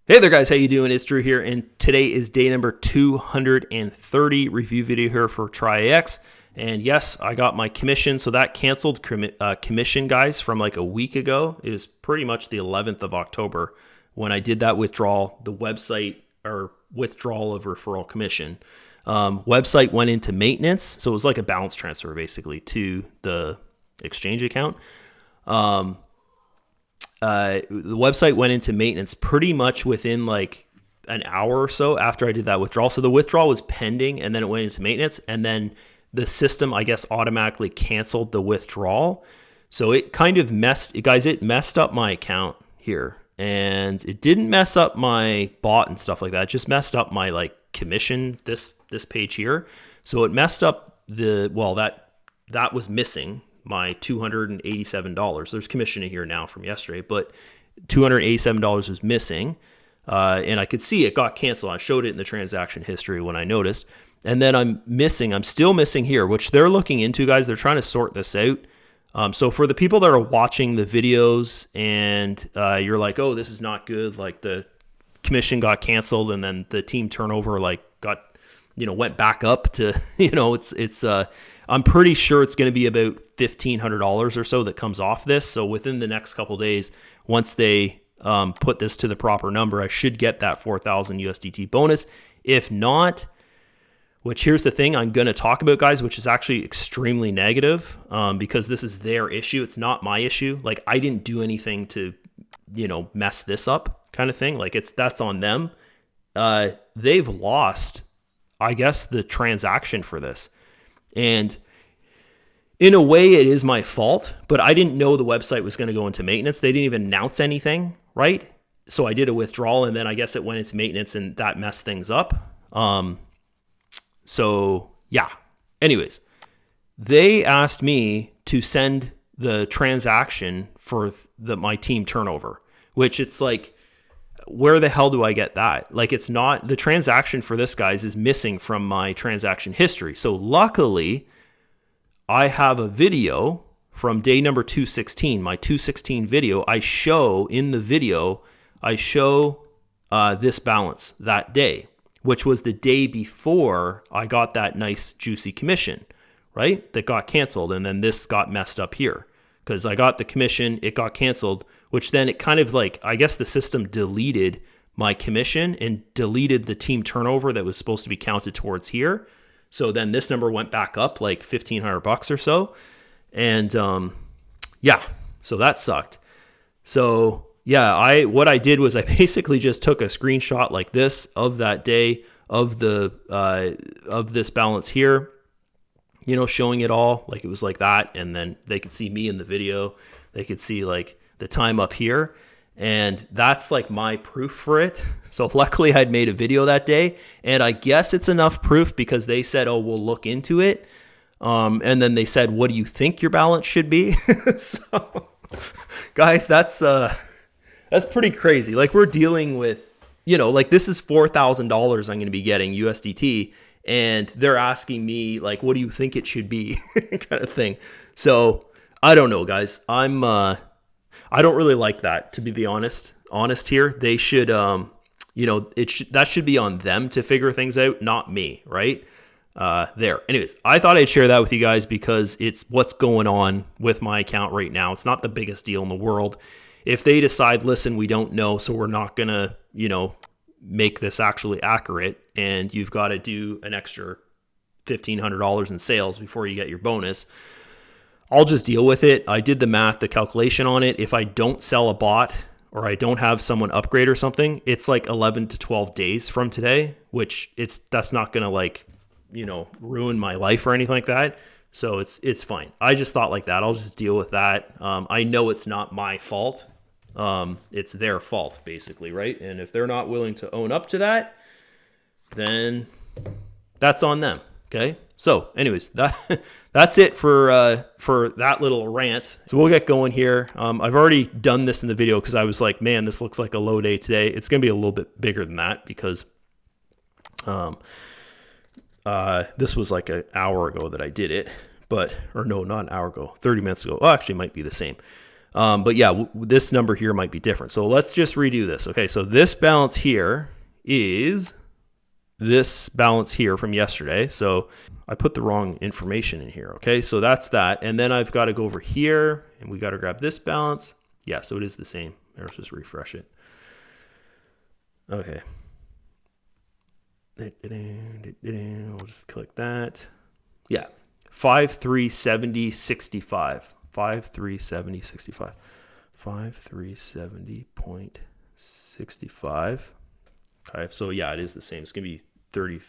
Hey there guys, how you doing? It's Drew here, and today is day number 230 review video here for Traiex. And yes, I got my commission, so that canceled commission, guys, from like a week ago. It was pretty much the 11th of October when I did that withdrawal, the website or withdrawal of referral commission. Website went into maintenance, so it was like a balance transfer basically to the exchange account. The website went into maintenance pretty much within like an hour or so after I did that withdrawal. So the withdrawal was pending and then it went into maintenance, and then the system, I guess, automatically canceled the withdrawal. So it kind of it messed up my account here, and it didn't mess up my bot and stuff like that. It just messed up my like commission, this page here. So it messed up that was missing my $287. There's commission in here now from yesterday, but $287 was missing. And I could see it got canceled. I showed it in the transaction history when I noticed. And then I'm still missing here, which they're looking into, guys. They're trying to sort this out. So for the people that are watching the videos and you're like, oh, this is not good. Like the commission got canceled and then the team turnover went back up to, I'm pretty sure it's going to be about $1,500 or so that comes off this. So within the next couple days, once they put this to the proper number, I should get that 4,000 USDT bonus. If not, which here's the thing I'm going to talk about, guys, which is actually extremely negative because this is their issue. It's not my issue. Like I didn't do anything to, mess this up kind of thing. Like that's on them. They've lost, I guess, the transaction for this. And in a way, it is my fault, but I didn't know the website was going to go into maintenance. They didn't even announce anything, right? So I did a withdrawal, and then I guess it went into maintenance, and that messed things up. So yeah. Anyways, they asked me to send the transaction for my team turnover, which it's like, where the hell do I get that? Like, it's not, the transaction for this, guys, is missing from my transaction history. So luckily, I have a video from day number 216, my 216 video. In the video, I show this balance that day, which was the day before I got that nice juicy commission, right? That got canceled. And then this got messed up here because I got the commission, it got canceled, which then it kind of like, I guess the system deleted my commission and deleted the team turnover that was supposed to be counted towards here. So then this number went back up like $1,500 or so. And so that sucked. So yeah, what I did was I basically just took a screenshot like this of that day of of this balance here, showing it all like it was like that. And then they could see me in the video. They could see like the time up here, and that's like my proof for it. So luckily I'd made a video that day, and I guess it's enough proof because they said, oh, we'll look into it. And then they said, what do you think your balance should be? So guys, that's pretty crazy. Like we're dealing with, like this is $4,000 I'm going to be getting USDT, and they're asking me like, what do you think it should be? Kind of thing. So I don't know, guys. I don't really like that, to be the honest here. They should, that should be on them to figure things out, not me, right? There. Anyways, I thought I'd share that with you guys because it's what's going on with my account right now. It's not the biggest deal in the world. If they decide, listen, we don't know, so we're not going to, make this actually accurate, and you've got to do an extra $1,500 in sales before you get your bonus, I'll just deal with it. I did the math, the calculation on it. If I don't sell a bot or I don't have someone upgrade or something, it's like 11 to 12 days from today, which that's not going to like, ruin my life or anything like that. So it's fine. I just thought like that. I'll just deal with that. I know it's not my fault. It's their fault basically, right? And if they're not willing to own up to that, then that's on them. Okay. So anyways, that's it for that little rant. So we'll get going here. I've already done this in the video because I was like, man, this looks like a low day today. It's going to be a little bit bigger than that because this was like an hour ago that I did it, or no, not an hour ago, 30 minutes ago. Well, actually it might be the same. But yeah, this number here might be different. So let's just redo this. Okay, so this balance here is this balance here from yesterday. So I put the wrong information in here. Okay, so that's that. And then I've got to go over here and we got to grab this balance. Yeah, so it is the same. Let's just refresh it. Okay. We'll just click that. Yeah, 5370.65. 5370.65. 5370.65. Okay, so yeah, it is the same. It's gonna be 30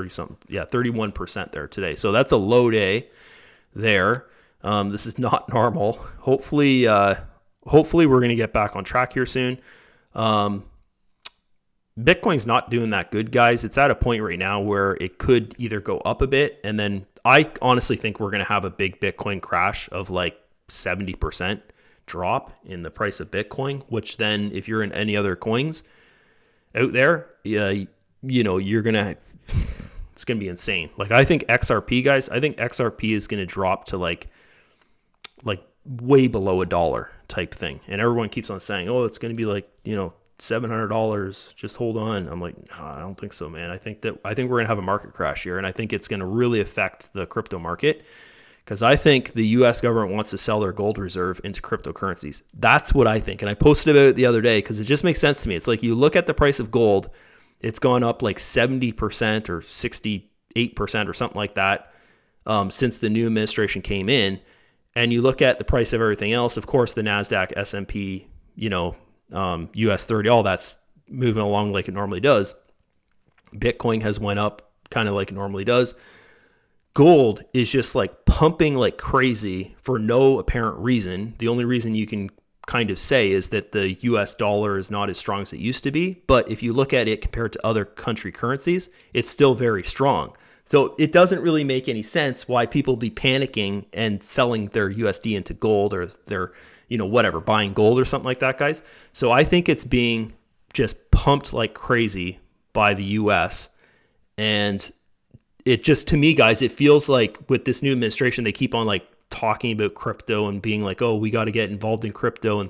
something. Yeah, 31% there today. So that's a low day there. This is not normal. Hopefully we're gonna get back on track here soon. Bitcoin's not doing that good, guys. It's at a point right now where it could either go up a bit, and then I honestly think we're going to have a big Bitcoin crash of like 70% drop in the price of Bitcoin, which then if you're in any other coins out there, you're going to, it's going to be insane. Like I think XRP, guys, is going to drop to like way below $1 type thing. And everyone keeps on saying, oh, it's going to be like, $700, just hold on. I'm like, no, I don't think so, man. I think we're going to have a market crash here, and I think it's going to really affect the crypto market because I think the US government wants to sell their gold reserve into cryptocurrencies. That's what I think. And I posted about it the other day because it just makes sense to me. It's like you look at the price of gold, it's gone up like 70% or 68% or something like that since the new administration came in. And you look at the price of everything else, of course, the NASDAQ, S&P, US 30, all that's moving along like it normally does. Bitcoin has went up kind of like it normally does. Gold is just like pumping like crazy for no apparent reason. The only reason you can kind of say is that the US dollar is not as strong as it used to be. But if you look at it compared to other country currencies, it's still very strong. So it doesn't really make any sense why people be panicking and selling their USD into gold or their buying gold or something like that, guys. So I think it's being just pumped like crazy by the US. And it just, to me, guys, it feels like with this new administration, they keep on like talking about crypto and being like, oh, we got to get involved in crypto and,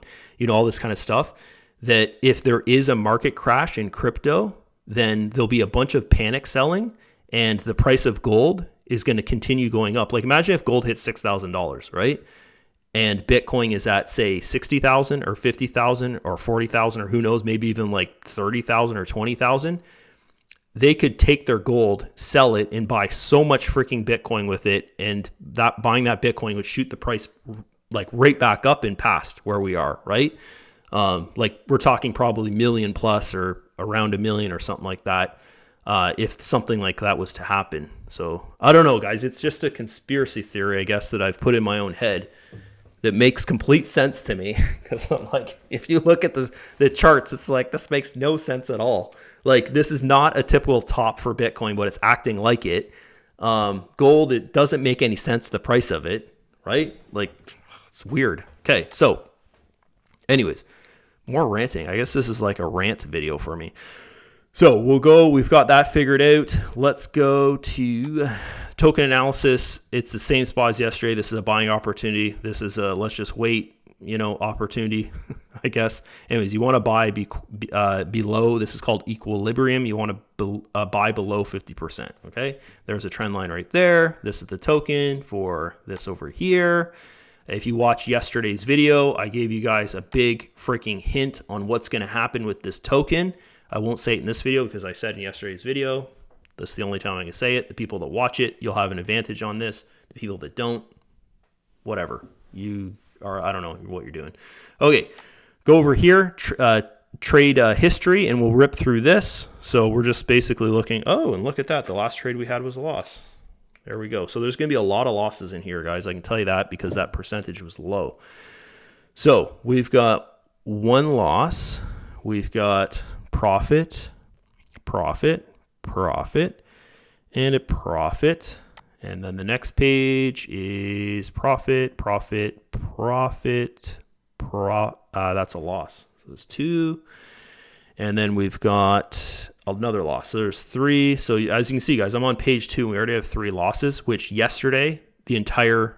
all this kind of stuff, that if there is a market crash in crypto, then there'll be a bunch of panic selling and the price of gold is going to continue going up. Like imagine if gold hits $6,000, right? And Bitcoin is at, say, 60,000 or 50,000 or 40,000 or who knows, maybe even like 30,000 or 20,000. They could take their gold, sell it, and buy so much freaking Bitcoin with it. And that buying that Bitcoin would shoot the price like right back up and past where we are, right? Like we're talking probably million plus or around $1 million or something like that. If something like that was to happen. So I don't know, guys. It's just a conspiracy theory, I guess, that I've put in my own head. That makes complete sense to me because I'm like, if you look at the charts, it's like this makes no sense at all. Like this is not a typical top for Bitcoin, but it's acting like it. Gold, it doesn't make any sense, the price of it, right? Like it's weird. Okay, so anyways, more ranting. I guess this is like a rant video for me. So we've got that figured out. Let's go to token analysis. It's the same spot as yesterday. This is a buying opportunity. This is a let's just wait, opportunity, I guess. Anyways, you want to buy below. This is called equilibrium. You want to buy below 50%. Okay. There's a trend line right there. This is the token for this over here. If you watched yesterday's video, I gave you guys a big freaking hint on what's going to happen with this token. I won't say it in this video because I said in yesterday's video. This is the only time I can say it. The people that watch it, you'll have an advantage on this. The people that don't, whatever. I don't know what you're doing. Okay, go over here, trade history, and we'll rip through this. So we're just basically looking, and look at that. The last trade we had was a loss. There we go. So there's going to be a lot of losses in here, guys. I can tell you that because that percentage was low. So we've got one loss. We've got profit, and a profit. And then the next page is profit. That's a loss. So there's two. And then we've got another loss. So there's three. So as you can see, guys, I'm on page 2. We already have 3 losses, which yesterday, the entire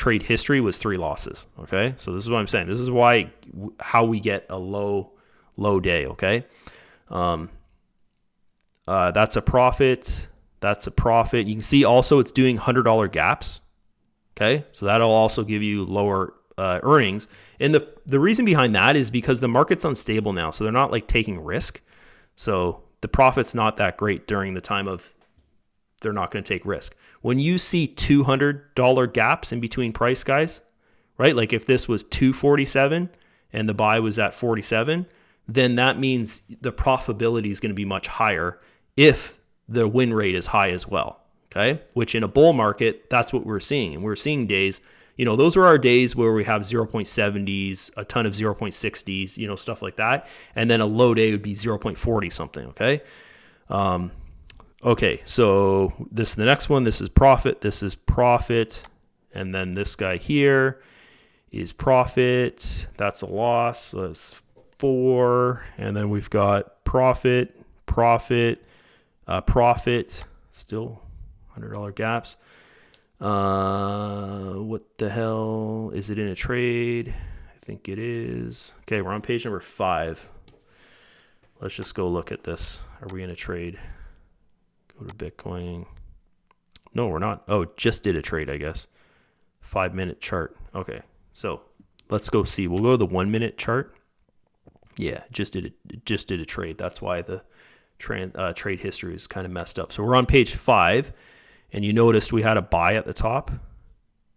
trade history was 3 losses. Okay, so this is what I'm saying. This is why how we get a low day. Okay, that's a profit. That's a profit. You can see also it's doing $100 gaps. Okay, so that'll also give you lower earnings. And the reason behind that is because the market's unstable now, so they're not like taking risk. So the profit's not that great during the time of they're not going to take risk. When you see $200 gaps in between price, guys, right? Like if this was 247 and the buy was at 47, then that means the profitability is going to be much higher if the win rate is high as well. Okay, which in a bull market, that's what we're seeing. And we're seeing days, those are our days where we have 0.70s, a ton of 0.60s, stuff like that. And then a low day would be 0.40 something. Okay. Okay. So this is the next one. This is profit. This is profit. And then this guy here is profit. That's a loss. So that's 4. And then we've got profit, profit, still $100 gaps. What the hell? Is it in a trade? I think it is. Okay, we're on page number 5. Let's just go look at this. Are we in a trade? Go to Bitcoin. No, we're not. Oh, just did a trade, I guess. 5-minute chart. Okay, so let's go see. We'll go to the 1-minute chart. Yeah, just did a trade. That's why the trade history is kind of messed up. So we're on page 5. And you noticed we had a buy at the top.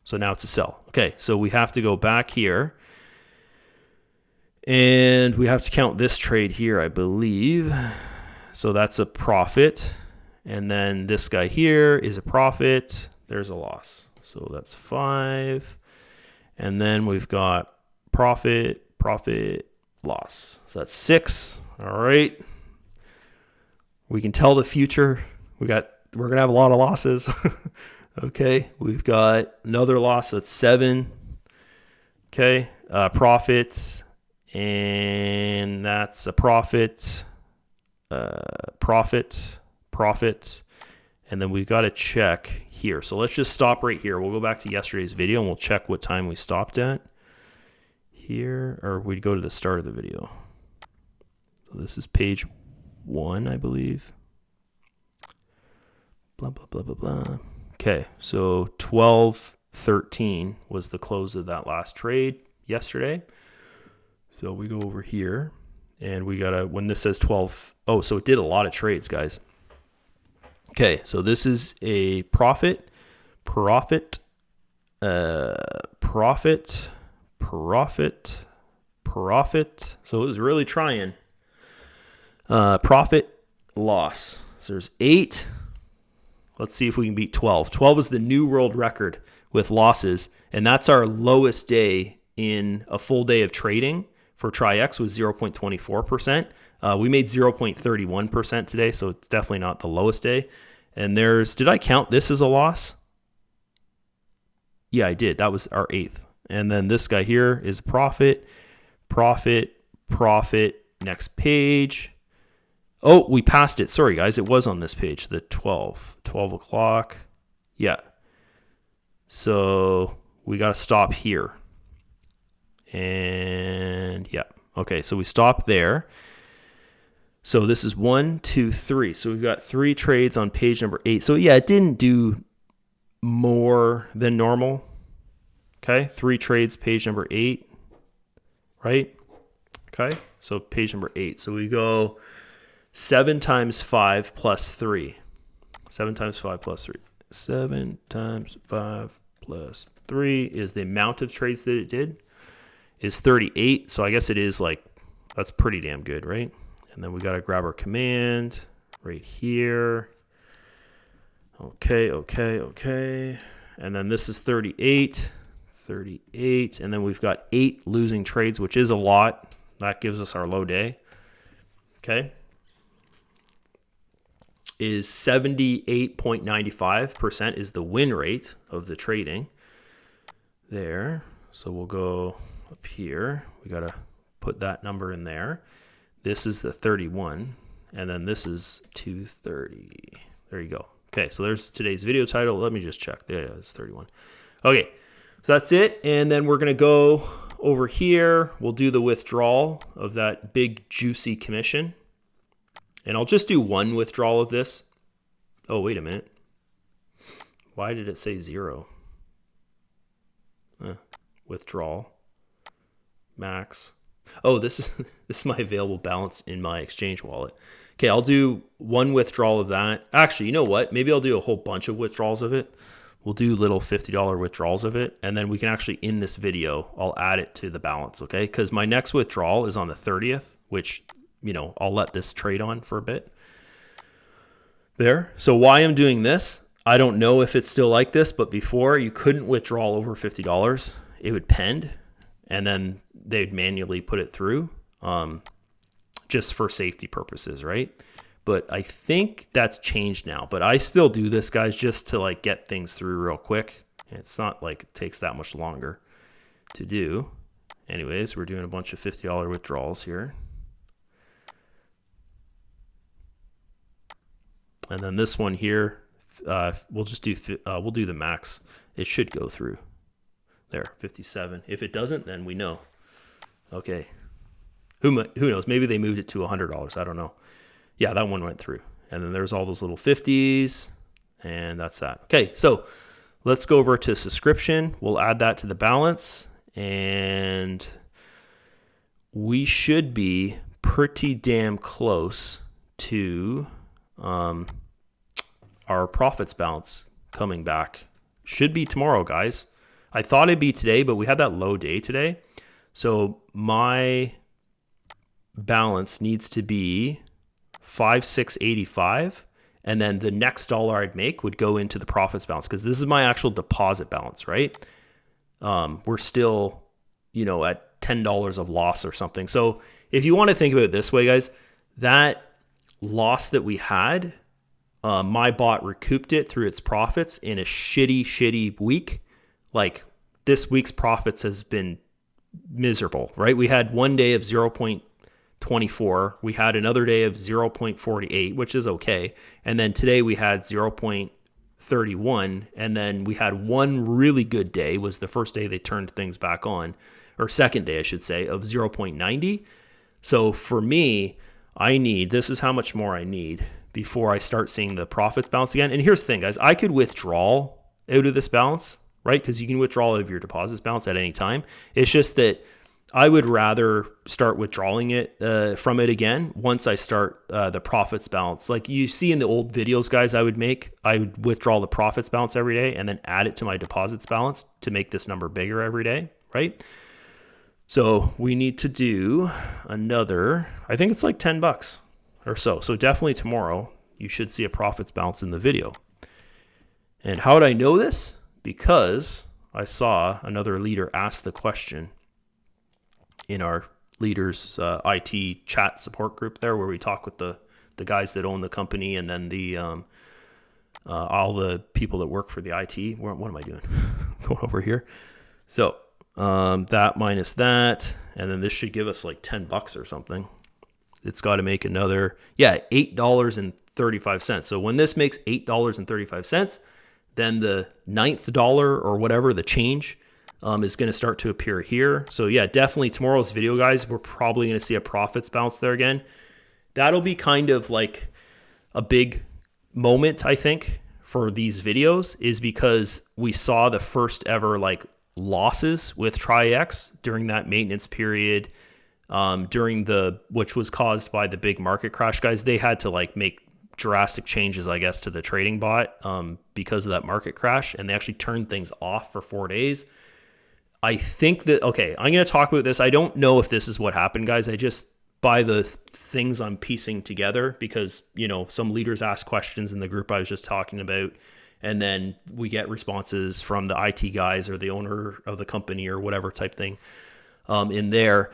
So now it's a sell. Okay, so we have to go back here. And we have to count this trade here, I believe. So that's a profit. And then this guy here is a profit. There's a loss. So that's 5. And then we've got profit, profit, loss. So that's 6. All right. We can tell the future. We're going to have a lot of losses. Okay. We've got another loss. That's 7. Okay. Profit. And that's a profit. Profit. And then we've got to check here. So let's just stop right here. We'll go back to yesterday's video and we'll check what time we stopped at here. Or we'd go to the start of the video. So this is page 1, I believe. Blah, blah, blah, blah, blah. Okay, so 12.13 was the close of that last trade yesterday. So we go over here, and we got to, when this says 12, oh, so it did a lot of trades, guys. Okay, so this is a profit. So it was really trying. Profit, loss. So there's 8. Let's see if we can beat 12. 12 is the new world record with losses, and that's our lowest day in a full day of trading for Traiex was 0.24%. We made 0.31% today, so it's definitely not the lowest day. And did I count this as a loss? Yeah, I did. That was our 8th. And then this guy here is profit. Next page. Oh, we passed it. Sorry, guys. It was on this page, the 12 o'clock. Yeah. So we got to stop here. And yeah. Okay, so we stop there. So this is 1, 2, 3. So we've got 3 trades on page number 8. So yeah, it didn't do more than normal. Okay, 3 trades, page number 8. Right? Okay, so page number 8. So we go 7 times 5 plus 3. 7 times 5 plus 3. 7 times 5 plus 3 is the amount of trades that it did. Is 38. So I guess it is like, that's pretty damn good, right? And then we got to grab our command right here. Okay. And then this is 38. And then we've got 8 losing trades, which is a lot. That gives us our low day. Okay. Is 78.95% is the win rate of the trading there. So we'll go up here. We got to put that number in there. This is the 31, and then this is 230. There you go. Okay, so there's today's video title. Let me just check. Yeah, it's 31. Okay, So that's it. And then we're going to go over here. We'll do the withdrawal of that big juicy commission. And I'll just do one withdrawal of this. Oh, wait a minute. Why did it say 0? Withdrawal. Max. Oh, this is my available balance in my exchange wallet. Okay, I'll do one withdrawal of that. Actually, you know what? Maybe I'll do a whole bunch of withdrawals of it. We'll do little $50 withdrawals of it, and then we can actually, in this video, I'll add it to the balance, okay? Because my next withdrawal is on the 30th, which, I'll let this trade on for a bit. There. So why I'm doing this, I don't know if it's still like this, but before you couldn't withdraw over $50. It would pend, and then they'd manually put it through just for safety purposes, right? But I think that's changed now. But I still do this, guys, just to get things through real quick. It's not like it takes that much longer to do. Anyways, we're doing a bunch of $50 withdrawals here. And then this one here, we'll just do we'll do the max. It should go through. There, 57. If it doesn't, then we know. Okay. Who knows? Maybe they moved it to $100. I don't know. Yeah, that one went through. And then there's all those little 50s, and that's that. Okay, so let's go over to subscription. We'll add that to the balance, and we should be pretty damn close to our profits balance coming back. Should be tomorrow, guys. I thought it'd be today, but we had that low day today. So my balance needs to be 5,685, and then the next dollar I'd make would go into the profits balance, because this is my actual deposit balance, right? We're still, at $10 of loss or something. So if you want to think about it this way, guys, that loss that we had, my bot recouped it through its profits in a shitty week. Like, this week's profits has been miserable, right? We had one day of 0.24. We had another day of 0.48, which is okay. And then today we had 0.31. And then we had one really good day, was the first day they turned things back on, or second day, I should say, of 0.90. So for me, this is how much more I need before I start seeing the profits bounce again. And here's the thing, guys, I could withdraw out of this balance, right? Because you can withdraw out of your deposits balance at any time. It's just that I would rather start withdrawing it from it again once I start the profits balance. Like you see in the old videos, guys, I would withdraw the profits balance every day and then add it to my deposits balance to make this number bigger every day, right? So we need to do another, I think it's like $10 or so. So definitely tomorrow you should see a profits balance in the video. And how would I know this? Because I saw another leader ask the question in our leaders IT chat support group there, where we talk with the guys that own the company, and then the all the people that work for the IT. What am I doing? Going over here. So that minus that, and then this should give us like $10 or something. It's got to make another, $8.35. So when this makes $8.35, then the ninth dollar or whatever, the change, is going to start to appear here. So yeah, definitely tomorrow's video, guys, we're probably going to see a profits bounce there again. That'll be kind of like a big moment, I think, for these videos, is because we saw the first ever like losses with Traiex during that maintenance period, which was caused by the big market crash, guys. They had to like make drastic changes, I guess, to the trading bot because of that market crash, and they actually turned things off for 4 days. I think that, okay, I'm going to talk about this. I don't know if this is what happened, guys. I just, by the things I'm piecing together, because, some leaders ask questions in the group I was just talking about, and then we get responses from the IT guys or the owner of the company or whatever type thing in there.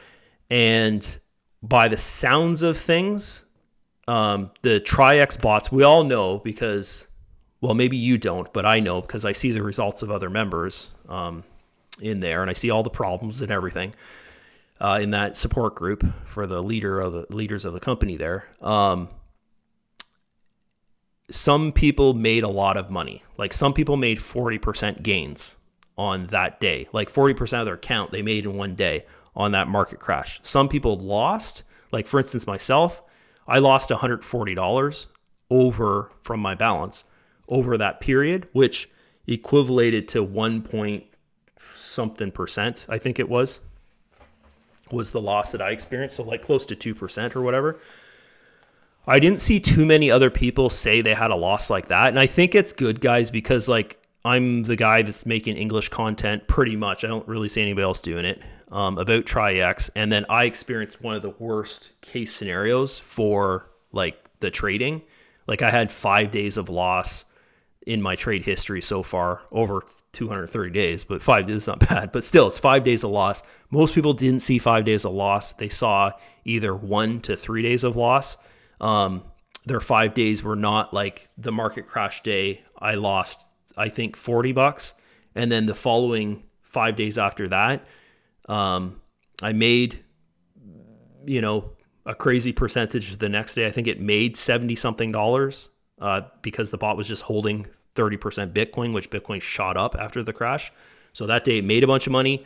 And by the sounds of things, the Traiex bots, we all know because, well, maybe you don't, but I know because I see the results of other members in there, and I see all the problems and everything in that support group for the leaders of the company there. Some people made a lot of money. Like some people made 40% gains on that day. Like 40% of their account they made in one day on that market crash. Some people lost, like for instance, myself, I lost $140 over from my balance over that period, which equivalated to 1 point something percent, I think it was the loss that I experienced. So like close to 2% or whatever. I didn't see too many other people say they had a loss like that. And I think it's good, guys, because like I'm the guy that's making English content pretty much. I don't really see anybody else doing it about Traiex. And then I experienced one of the worst case scenarios for like the trading. Like I had 5 days of loss in my trade history so far, over 230 days, but 5 days is not bad, but still it's 5 days of loss. Most people didn't see 5 days of loss. They saw either 1 to 3 days of loss. Their 5 days were not like the market crash day. I lost, I think, $40. And then the following 5 days after that, I made, a crazy percentage the next day. I think it made 70 something dollars, because the bot was just holding 30% Bitcoin, which Bitcoin shot up after the crash. So that day it made a bunch of money.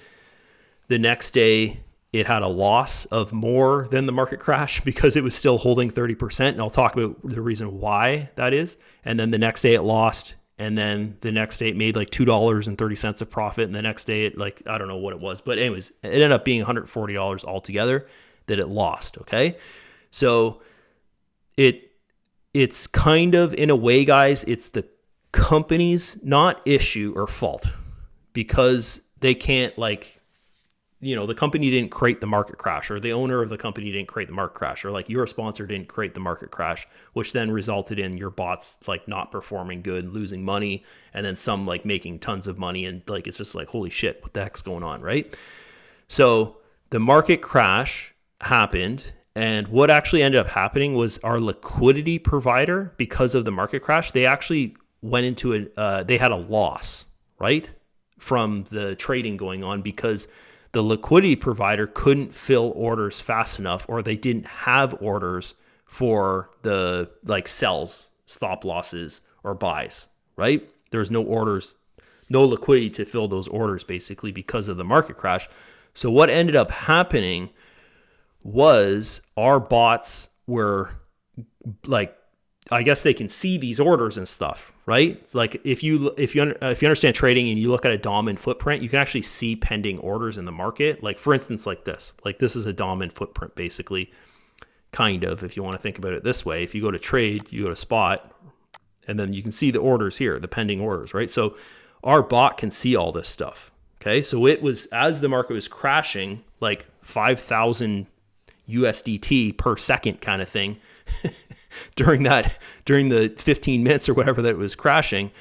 The next day it had a loss of more than the market crash because it was still holding 30%. And I'll talk about the reason why that is. And then the next day it lost. And then the next day it made like $2.30 of profit. And the next day it I don't know what it was. But anyways, it ended up being $140 altogether that it lost. Okay. So it's kind of, in a way, guys, it's the company's not issue or fault, because they can't the company didn't create the market crash, or the owner of the company didn't create the market crash, or like your sponsor didn't create the market crash, which then resulted in your bots like not performing good, losing money, and then some like making tons of money. And like, it's just like, holy shit, what the heck's going on, right? So the market crash happened. And what actually ended up happening was our liquidity provider, because of the market crash, they actually went into they had a loss, right, from the trading going on, because the liquidity provider couldn't fill orders fast enough, or they didn't have orders for the like sells, stop losses, or buys, right? There's no orders, no liquidity to fill those orders basically because of the market crash. So what ended up happening was our bots were like, I guess they can see these orders and stuff, right? It's like if you understand trading and you look at a DOM and footprint, you can actually see pending orders in the market. Like for instance, like this is a DOM and footprint basically, kind of, if you want to think about it this way. If you go to trade, you go to spot, and then you can see the orders here, the pending orders, right? So our bot can see all this stuff. Okay, so it was, as the market was crashing, like 5,000 USDT per second kind of thing during the 15 minutes or whatever that it was crashing.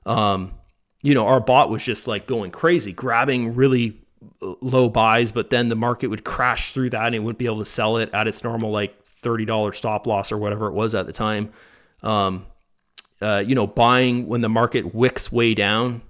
Our bot was just like going crazy, grabbing really low buys, but then the market would crash through that and it wouldn't be able to sell it at its normal like $30 stop loss or whatever it was at the time. Buying when the market wicks way down,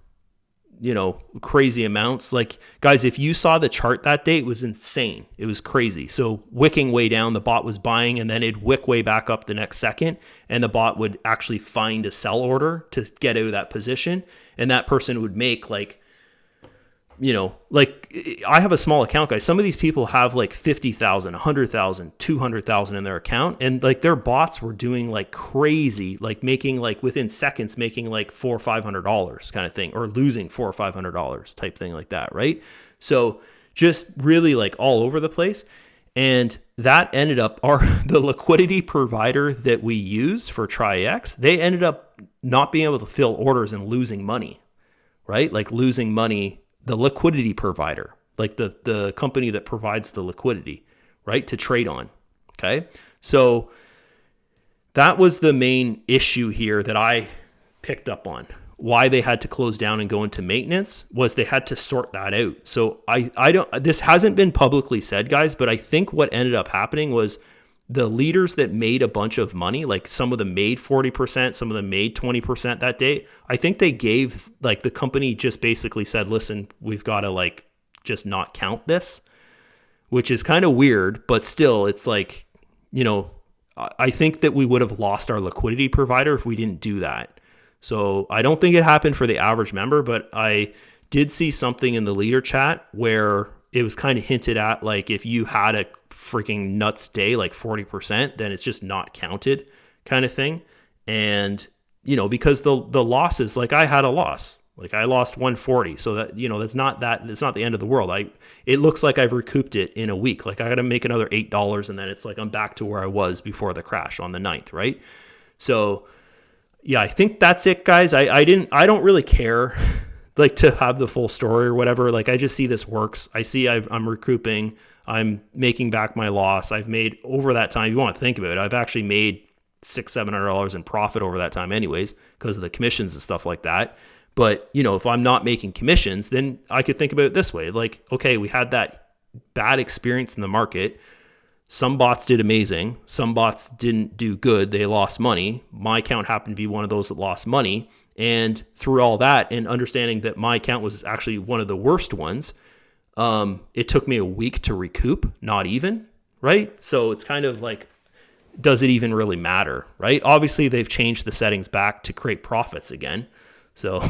crazy amounts. Like, guys, if you saw the chart that day, it was insane. It was crazy. So wicking way down, the bot was buying, and then it'd wick way back up the next second, and the bot would actually find a sell order to get out of that position. And that person would make I have a small account, guys. Some of these people have like 50,000, 100,000, 200,000 in their account. And like their bots were doing like crazy, like making like within seconds, making like $400 or $500 kind of thing, or losing $400 or $500 type thing like that. Right. So just really like all over the place. And that ended up the liquidity provider that we use for Traiex, they ended up not being able to fill orders and losing money, right? Like losing money. The liquidity provider, like the company that provides the liquidity, right, to trade on. Okay. So that was the main issue here that I picked up on. Why they had to close down and go into maintenance was they had to sort that out. So this hasn't been publicly said, guys, but I think what ended up happening was the leaders that made a bunch of money, like some of them made 40%, some of them made 20% that day. I think they gave, like, the company just basically said, listen, we've got to like just not count this, which is kind of weird, but still it's like, I think that we would have lost our liquidity provider if we didn't do that. So I don't think it happened for the average member, but I did see something in the leader chat where it was kind of hinted at, like if you had a freaking nuts day, like 40%, then it's just not counted kind of thing. And, you know, because the losses, like I had a loss, like I lost 140. So that, you know, it's not the end of the world. It looks like I've recouped it in a week. Like I got to make another $8 and then it's like I'm back to where I was before the crash on the 9th, right? So yeah, I think that's it, guys. I don't really care like to have the full story or whatever. Like I just see this works. I see I'm recouping. I'm making back my loss. I've made over that time. If you want to think about it, I've actually made $600-700 in profit over that time anyways, because of the commissions and stuff like that. But, you know, if I'm not making commissions, then I could think about it this way. Like, okay, we had that bad experience in the market. Some bots did amazing. Some bots didn't do good. They lost money. My account happened to be one of those that lost money. And through all that and understanding that my account was actually one of the worst ones, it took me a week to recoup, not even, right? So it's kind of like, does it even really matter, right? Obviously, they've changed the settings back to create profits again. So,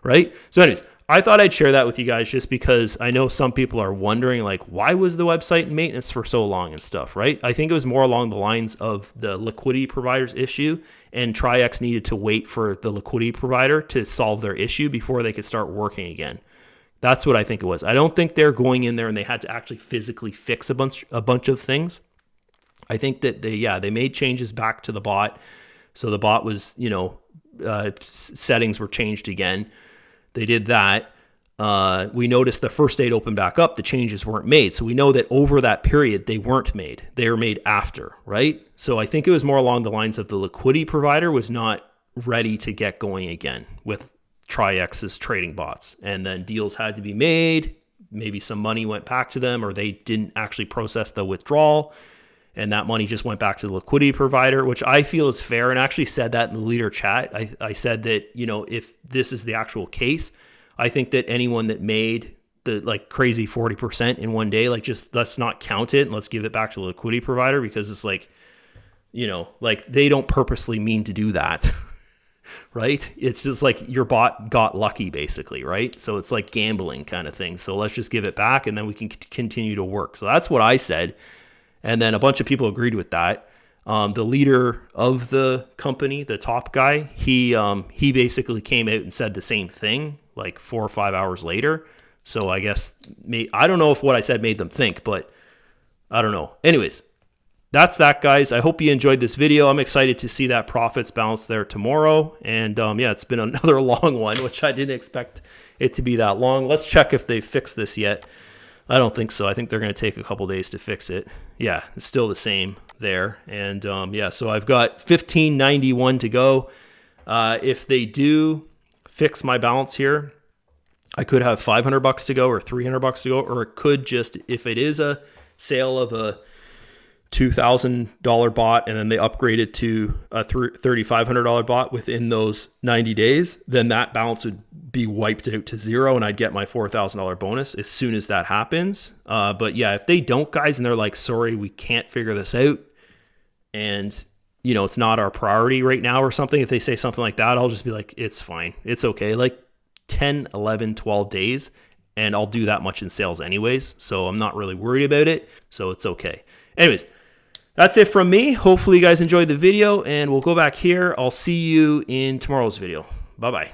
right? So anyways, I thought I'd share that with you guys just because I know some people are wondering, like, why was the website in maintenance for so long and stuff, right? I think it was more along the lines of the liquidity provider's issue, and Traiex needed to wait for the liquidity provider to solve their issue before they could start working again. That's what I think it was. I don't think they're going in there and they had to actually physically fix a bunch of things. I think that they made changes back to the bot. So the bot was, you know, settings were changed again. They did that. We noticed the first day it opened back up, the changes weren't made. So we know that over that period, they weren't made. They were made after, right? So I think it was more along the lines of the liquidity provider was not ready to get going again with Triex's trading bots. And then deals had to be made. Maybe some money went back to them, or they didn't actually process the withdrawal. And that money just went back to the liquidity provider, which I feel is fair. And I actually said that in the leader chat. I said that, you know, if this is the actual case, I think that anyone that made the like crazy 40% in one day, like just let's not count it and let's give it back to the liquidity provider, because it's like, you know, like they don't purposely mean to do that, right? It's just like your bot got lucky basically, right? So it's like gambling kind of thing. So let's just give it back and then we can continue to work. So that's what I said. And then a bunch of people agreed with that. The leader of the company, the top guy, he basically came out and said the same thing like 4 or 5 hours later. So I guess, I don't know if what I said made them think, but I don't know. Anyways, that's that, guys. I hope you enjoyed this video. I'm excited to see that profits bounce there tomorrow. And yeah, it's been another long one, which I didn't expect it to be that long. Let's check if they've fixed this yet. I don't think so. I think they're going to take a couple days to fix it. Yeah, it's still the same there. And yeah, so I've got 1591 to go. If they do fix my balance here, I could have $500 to go or $300 to go, or it could just, if it is a sale of a $2,000 bot and then they upgrade it to a $3,500 bot within those 90 days, then that balance would be wiped out to zero and I'd get my $4,000 bonus as soon as that happens. But yeah, if they don't, guys, and they're like, sorry, we can't figure this out, and you know, it's not our priority right now or something, if they say something like that, I'll just be like, it's fine. It's okay. Like 10, 11, 12 days. And I'll do that much in sales anyways. So I'm not really worried about it. So it's okay. Anyways, that's it from me. Hopefully you guys enjoyed the video and we'll go back here. I'll see you in tomorrow's video. Bye-bye.